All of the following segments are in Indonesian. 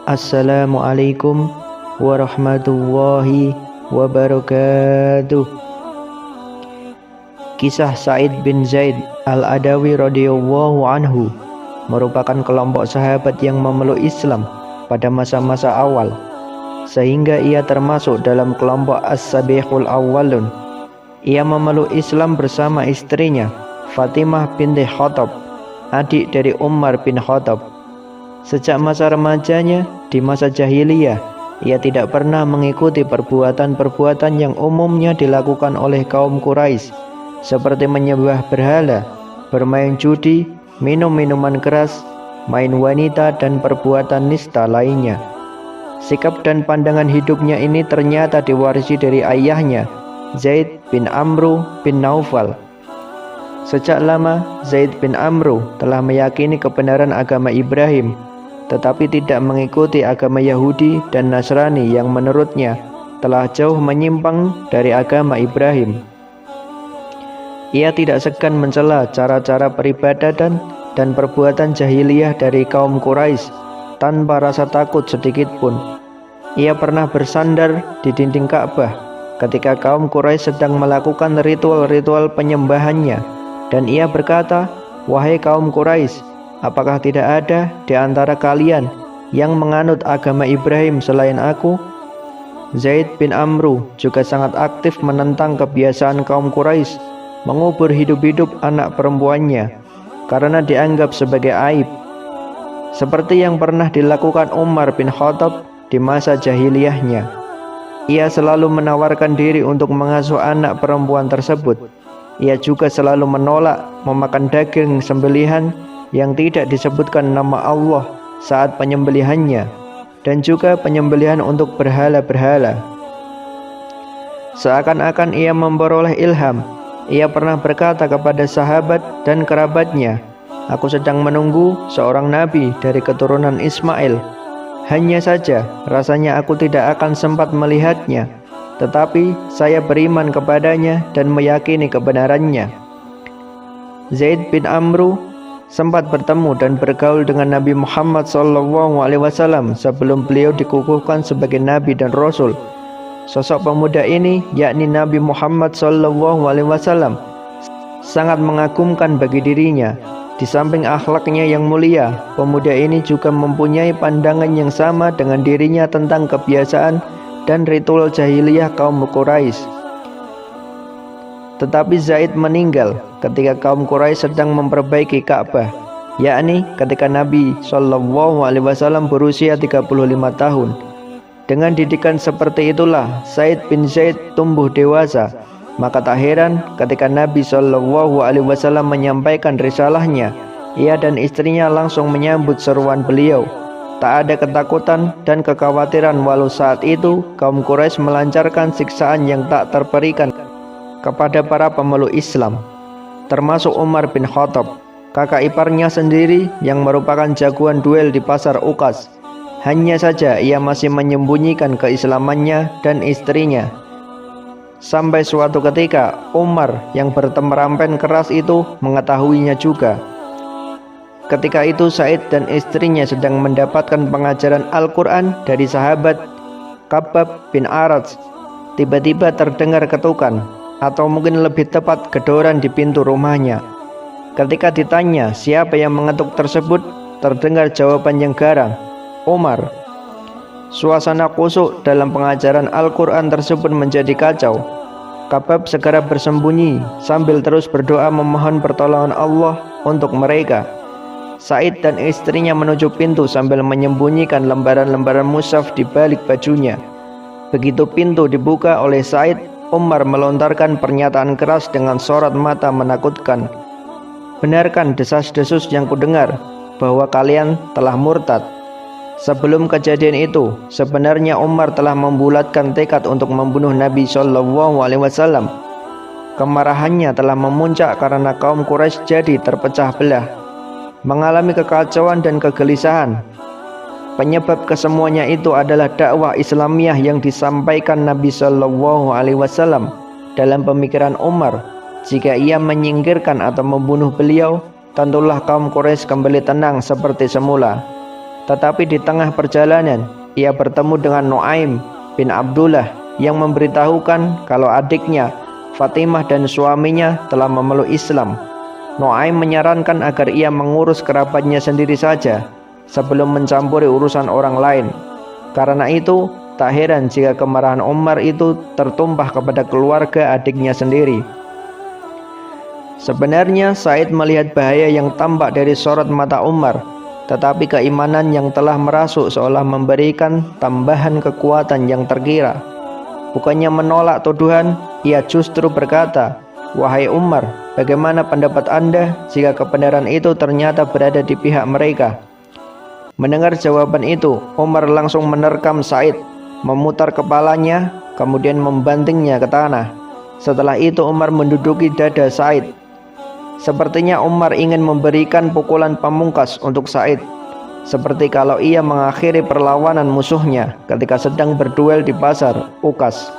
Assalamualaikum warahmatullahi wabarakatuh. Kisah Sa'id bin Zaid al-Adawi radhiyallahu anhu merupakan kelompok sahabat yang memeluk Islam pada masa-masa awal, sehingga ia termasuk dalam kelompok as-sabiqul awwalun. Ia memeluk Islam bersama istrinya Fatimah binti Khattab, adik dari Umar bin Khattab. Sejak masa remajanya di masa jahiliyah, ia tidak pernah mengikuti perbuatan-perbuatan yang umumnya dilakukan oleh kaum Quraisy, seperti menyembah berhala, bermain judi, minum minuman keras, main wanita, dan perbuatan nista lainnya. Sikap dan pandangan hidupnya ini ternyata diwarisi dari ayahnya, Zaid bin Amru bin Naufal. Sejak lama, Zaid bin Amru telah meyakini kebenaran agama Ibrahim, tetapi tidak mengikuti agama Yahudi dan Nasrani yang menurutnya telah jauh menyimpang dari agama Ibrahim. Ia tidak segan mencela cara-cara peribadatan dan perbuatan jahiliyah dari kaum Quraisy tanpa rasa takut sedikit pun. Ia pernah bersandar di dinding Ka'bah ketika kaum Quraisy sedang melakukan ritual-ritual penyembahannya, dan ia berkata, "Wahai kaum Quraisy, apakah tidak ada di antara kalian yang menganut agama Ibrahim selain aku?" Zaid bin Amru juga sangat aktif menentang kebiasaan kaum Quraisy mengubur hidup-hidup anak perempuannya karena dianggap sebagai aib, seperti yang pernah dilakukan Umar bin Khattab di masa jahiliyahnya. Ia selalu menawarkan diri untuk mengasuh anak perempuan tersebut. Ia juga selalu menolak memakan daging sembelihan yang tidak disebutkan nama Allah saat penyembelihannya, dan juga penyembelihan untuk berhala-berhala. Seakan-akan ia memperoleh ilham, ia pernah berkata kepada sahabat dan kerabatnya, "Aku sedang menunggu seorang nabi dari keturunan Ismail. Hanya saja rasanya aku tidak akan sempat melihatnya, tetapi saya beriman kepadanya dan meyakini kebenarannya." Zaid bin Amru sempat bertemu dan bergaul dengan Nabi Muhammad SAW sebelum beliau dikukuhkan sebagai Nabi dan Rasul. Sosok pemuda ini, yakni Nabi Muhammad SAW, sangat mengagumkan bagi dirinya. Di samping akhlaknya yang mulia, pemuda ini juga mempunyai pandangan yang sama dengan dirinya tentang kebiasaan dan ritual jahiliyah kaum Quraisy. Tetapi Zaid meninggal ketika kaum Quraisy sedang memperbaiki Ka'bah, yakni ketika Nabi SAW berusia 35 tahun. Dengan didikan seperti itulah Sa'id bin Zaid tumbuh dewasa. Maka tak heran ketika Nabi SAW menyampaikan risalahnya, ia dan istrinya langsung menyambut seruan beliau. Tak ada ketakutan dan kekhawatiran walau saat itu kaum Quraisy melancarkan siksaan yang tak terperikan kepada para pemeluk Islam, termasuk Umar bin Khattab, kakak iparnya sendiri yang merupakan jagoan duel di pasar Uqas. Hanya saja ia masih menyembunyikan keislamannya dan istrinya. Sampai suatu ketika Umar yang bertemperampen keras itu mengetahuinya juga. Ketika itu Sa'id dan istrinya sedang mendapatkan pengajaran Al-Quran dari sahabat Khabbab bin Arats. Tiba-tiba terdengar ketukan, atau mungkin lebih tepat gedoran di pintu rumahnya. Ketika ditanya siapa yang mengetuk tersebut, terdengar jawaban yang garang, "Umar." Suasana khusyuk dalam pengajaran Al-Quran tersebut menjadi kacau. Khabbab segera bersembunyi sambil terus berdoa memohon pertolongan Allah untuk mereka. Sa'id dan istrinya menuju pintu sambil menyembunyikan lembaran-lembaran mushaf di balik bajunya. Begitu pintu dibuka oleh Sa'id, Umar melontarkan pernyataan keras dengan sorot mata menakutkan, "Benarkan desas-desus yang kudengar bahwa kalian telah murtad?" Sebelum kejadian itu, sebenarnya Umar telah membulatkan tekad untuk membunuh Nabi SAW. Kemarahannya telah memuncak karena kaum Quraisy jadi terpecah belah, mengalami kekacauan dan kegelisahan. Penyebab kesemuanya itu adalah dakwah Islamiyah yang disampaikan Nabi SAW. Dalam pemikiran Umar, jika ia menyingkirkan atau membunuh beliau, tentulah kaum Quraisy kembali tenang seperti semula. Tetapi di tengah perjalanan, ia bertemu dengan Nuaim bin Abdullah yang memberitahukan kalau adiknya Fatimah dan suaminya telah memeluk Islam. Nuaim menyarankan agar ia mengurus kerabatnya sendiri saja sebelum mencampuri urusan orang lain. Karena itu, tak heran jika kemarahan Umar itu tertumpah kepada keluarga adiknya sendiri. Sebenarnya Said melihat bahaya yang tampak dari sorot mata Umar, tetapi keimanan yang telah merasuk seolah memberikan tambahan kekuatan yang terkira. Bukannya menolak tuduhan, ia justru berkata, "Wahai Umar, bagaimana pendapat Anda jika kebenaran itu ternyata berada di pihak mereka?" Mendengar jawaban itu, Umar langsung menerkam Said, memutar kepalanya, kemudian membantingnya ke tanah. Setelah itu Umar menduduki dada Said. Sepertinya Umar ingin memberikan pukulan pamungkas untuk Said, seperti kalau ia mengakhiri perlawanan musuhnya ketika sedang berduel di pasar Ukas.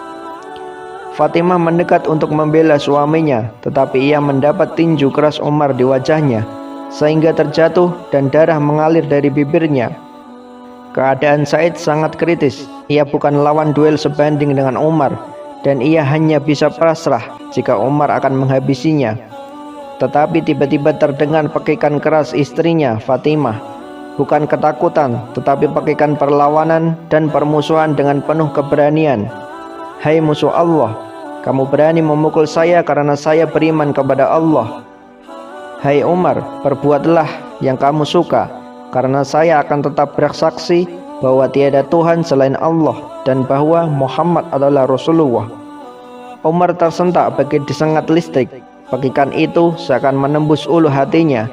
Fatimah mendekat untuk membela suaminya, tetapi ia mendapat tinju keras Umar di wajahnya, sehingga terjatuh dan darah mengalir dari bibirnya. Keadaan Said sangat kritis. Ia bukan lawan duel sebanding dengan Umar, dan ia hanya bisa pasrah jika Umar akan menghabisinya. Tetapi tiba-tiba terdengar pekikan keras istrinya, Fatimah. Bukan ketakutan, tetapi pekikan perlawanan dan permusuhan dengan penuh keberanian. "Hai musuh Allah, kamu berani memukul saya karena saya beriman kepada Allah. Hai Umar, perbuatlah yang kamu suka, karena saya akan tetap bersaksi bahwa tiada Tuhan selain Allah dan bahwa Muhammad adalah Rasulullah." Umar tersentak bagai disengat listrik. Pekikan itu seakan menembus ulu hatinya.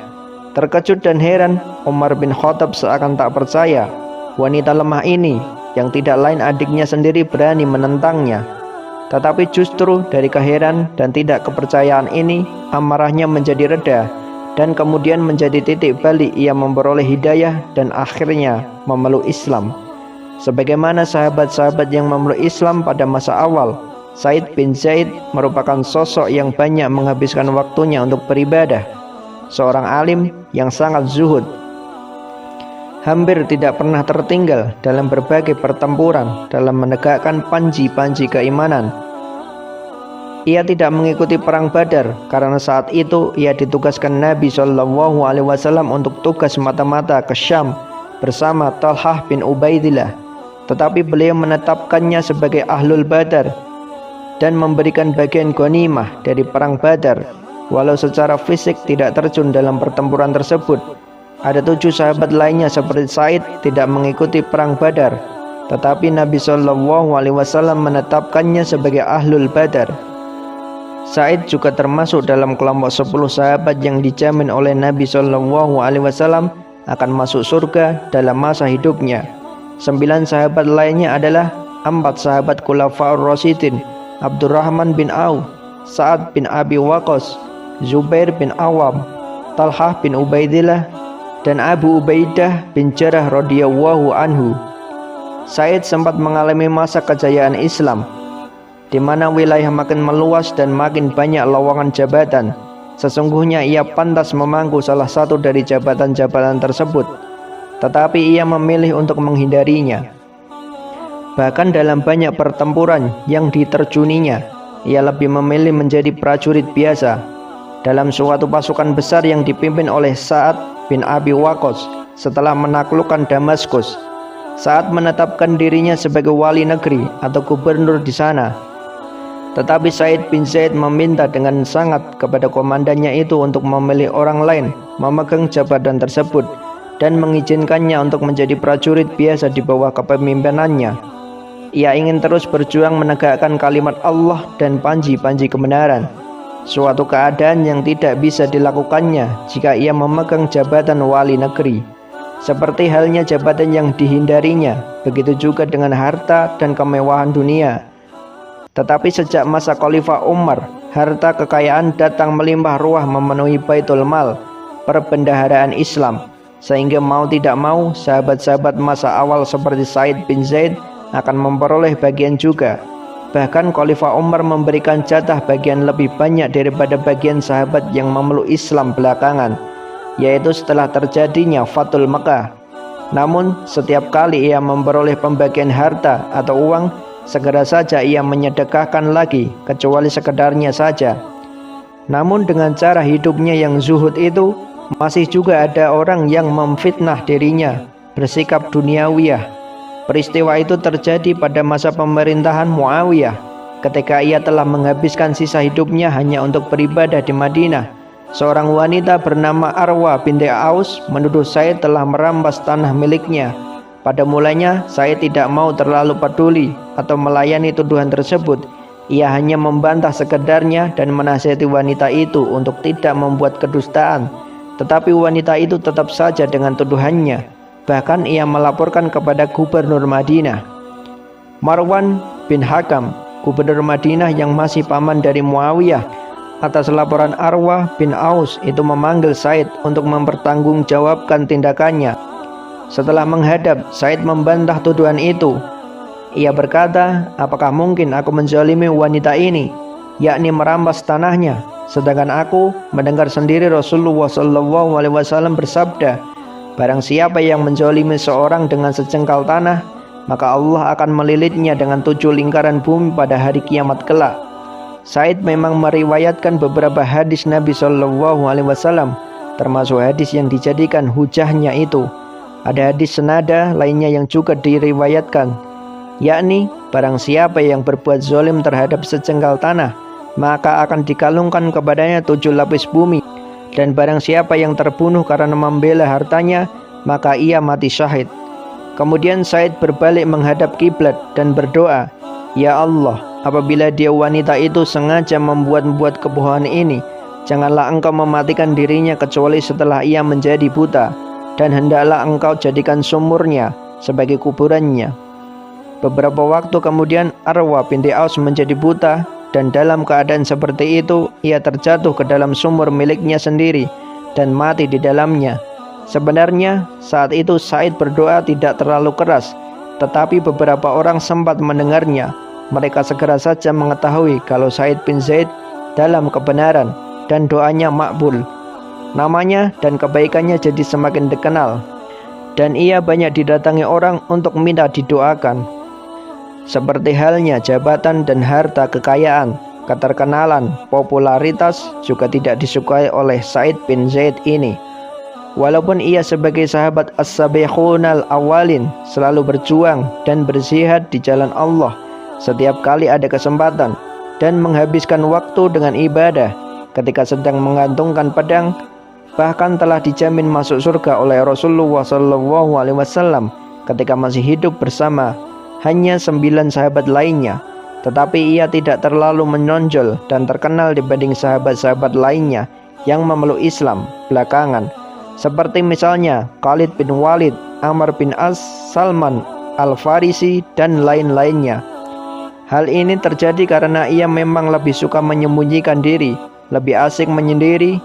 Terkejut dan heran, Umar bin Khattab seakan tak percaya wanita lemah ini yang tidak lain adiknya sendiri berani menentangnya. Tetapi justru dari keheran dan tidak kepercayaan ini, amarahnya menjadi reda, dan kemudian menjadi titik balik ia memperoleh hidayah dan akhirnya memeluk Islam. Sebagaimana sahabat-sahabat yang memeluk Islam pada masa awal, Said bin Zaid merupakan sosok yang banyak menghabiskan waktunya untuk beribadah. Seorang alim yang sangat zuhud, hampir tidak pernah tertinggal dalam berbagai pertempuran dalam menegakkan panji-panji keimanan. Ia tidak mengikuti perang Badar karena saat itu ia ditugaskan Nabi SAW untuk tugas mata-mata ke Syam bersama Talhah bin Ubaidillah. Tetapi beliau menetapkannya sebagai Ahlul Badar dan memberikan bagian ghanimah dari perang Badar, walau secara fisik tidak terjun dalam pertempuran tersebut. Ada 7 sahabat lainnya seperti Said tidak mengikuti perang Badar, tetapi Nabi SAW menetapkannya sebagai Ahlul Badar. Said juga termasuk dalam kelompok 10 sahabat yang dijamin oleh Nabi SAW akan masuk surga dalam masa hidupnya. 9 sahabat lainnya adalah 4 sahabat Khulafaur Rasyidin, Abdurrahman bin Auf, Sa'ad bin Abi Waqqas, Zubair bin Awam, Talhah bin Ubaidillah, dan Abu Ubaidah bin Jarrah radhiyallahu anhu. Said sempat mengalami masa kejayaan Islam, di mana wilayah makin meluas dan makin banyak lowongan jabatan. Sesungguhnya ia pantas memangku salah satu dari jabatan-jabatan tersebut, tetapi ia memilih untuk menghindarinya. Bahkan dalam banyak pertempuran yang diterjuninya, ia lebih memilih menjadi prajurit biasa. Dalam suatu pasukan besar yang dipimpin oleh Sa'ad bin Abi Waqqas setelah menaklukkan Damaskus, Sa'ad menetapkan dirinya sebagai wali negeri atau gubernur di sana. Tetapi Said bin Zaid meminta dengan sangat kepada komandannya itu untuk memilih orang lain memegang jabatan tersebut dan mengizinkannya untuk menjadi prajurit biasa di bawah kepemimpinannya. Ia ingin terus berjuang menegakkan kalimat Allah dan panji-panji kebenaran, suatu keadaan yang tidak bisa dilakukannya jika ia memegang jabatan wali negeri. Seperti halnya jabatan yang dihindarinya, begitu juga dengan harta dan kemewahan dunia. Tetapi sejak masa Khalifah Umar, harta kekayaan datang melimpah ruah memenuhi Baitul Mal, perbendaharaan Islam, sehingga mau tidak mau sahabat-sahabat masa awal seperti Said bin Zaid akan memperoleh bagian juga. Bahkan Khalifah Umar memberikan jatah bagian lebih banyak daripada bagian sahabat yang memeluk Islam belakangan, yaitu setelah terjadinya Fathul Makkah. Namun setiap kali ia memperoleh pembagian harta atau uang, segera saja ia menyedekahkan lagi, kecuali sekedarnya saja. Namun dengan cara hidupnya yang zuhud itu, masih juga ada orang yang memfitnah dirinya, bersikap duniawiyah. Peristiwa itu terjadi pada masa pemerintahan Muawiyah, ketika ia telah menghabiskan sisa hidupnya hanya untuk beribadah di Madinah. Seorang wanita bernama Arwa binti Aus menuduh Said telah merampas tanah miliknya. Pada mulanya, Said tidak mau terlalu peduli atau melayani tuduhan tersebut. Ia hanya membantah sekedarnya dan menasihati wanita itu untuk tidak membuat kedustaan. Tetapi wanita itu tetap saja dengan tuduhannya. Bahkan ia melaporkan kepada gubernur Madinah. Marwan bin Hakam, gubernur Madinah yang masih paman dari Muawiyah, atas laporan Arwah bin Aus itu memanggil Said untuk mempertanggungjawabkan tindakannya. Setelah menghadap, Said membantah tuduhan itu. Ia berkata, apakah mungkin aku menzalimi wanita ini, yakni merampas tanahnya, sedangkan aku mendengar sendiri Rasulullah SAW bersabda, barang siapa yang menzalimi seorang dengan sejengkal tanah, maka Allah akan melilitnya dengan 7 lingkaran bumi pada hari kiamat kelak. Said memang meriwayatkan beberapa hadis Nabi SAW, termasuk hadis yang dijadikan hujahnya itu. Ada hadis senada lainnya yang juga diriwayatkan, yakni barang siapa yang berbuat zalim terhadap sejengkal tanah, maka akan dikalungkan kepadanya 7 lapis bumi. Dan barang siapa yang terbunuh karena membela hartanya, maka ia mati syahid. Kemudian Said berbalik menghadap kiblat dan berdoa, ya Allah, apabila dia wanita itu sengaja membuat kebohongan ini, janganlah engkau mematikan dirinya kecuali setelah ia menjadi buta, dan hendaklah engkau jadikan sumurnya sebagai kuburannya. Beberapa waktu kemudian Arwa binti Aus menjadi buta, dan dalam keadaan seperti itu ia terjatuh ke dalam sumur miliknya sendiri dan mati di dalamnya. Sebenarnya saat itu Said berdoa tidak terlalu keras, tetapi beberapa orang sempat mendengarnya. Mereka segera saja mengetahui kalau Said bin Zaid dalam kebenaran dan doanya makbul. Namanya dan kebaikannya jadi semakin dikenal, dan ia banyak didatangi orang untuk minta didoakan. Seperti halnya jabatan dan harta kekayaan, keterkenalan, popularitas juga tidak disukai oleh Said bin Zaid ini. Walaupun ia sebagai sahabat as-sabiqunal awalin selalu berjuang dan berzihad di jalan Allah setiap kali ada kesempatan, dan menghabiskan waktu dengan ibadah ketika sedang mengantungkan pedang, bahkan telah dijamin masuk surga oleh Rasulullah SAW ketika masih hidup bersama hanya 9 sahabat lainnya. Tetapi ia tidak terlalu menonjol dan terkenal dibanding sahabat-sahabat lainnya yang memeluk Islam belakangan, seperti misalnya Khalid bin Walid, Amr bin As, Salman Al-Farisi, dan lain-lainnya. Hal ini terjadi karena ia memang lebih suka menyembunyikan diri, lebih asik menyendiri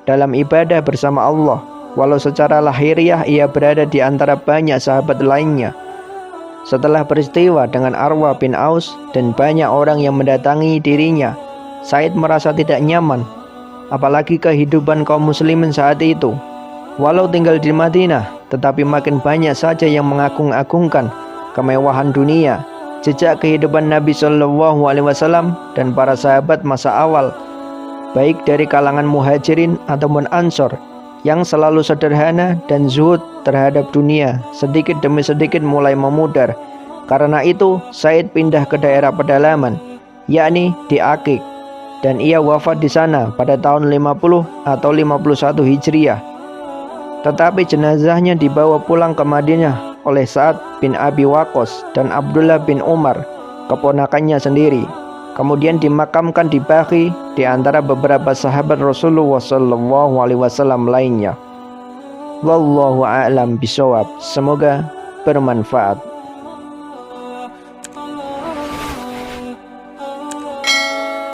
dalam ibadah bersama Allah, walau secara lahiriah ia berada di antara banyak sahabat lainnya. Setelah peristiwa dengan Arwa bin Aus dan banyak orang yang mendatangi dirinya, Said merasa tidak nyaman, apalagi kehidupan kaum muslimin saat itu. Walau tinggal di Madinah, tetapi makin banyak saja yang mengagung-agungkan kemewahan dunia, jejak kehidupan Nabi SAW dan para sahabat masa awal, baik dari kalangan muhajirin ataupun ansor, yang selalu sederhana dan zuhud terhadap dunia, sedikit demi sedikit mulai memudar. Karena itu Said pindah ke daerah pedalaman, yakni di Akik, dan ia wafat di sana pada tahun 50 atau 51 Hijriah. Tetapi jenazahnya dibawa pulang ke Madinah oleh Sa'ad bin Abi Waqqas dan Abdullah bin Umar, keponakannya sendiri. Kemudian dimakamkan di Baqi di antara beberapa sahabat Rasulullah SAW lainnya. Wallahu a'lam bishawab. Semoga bermanfaat.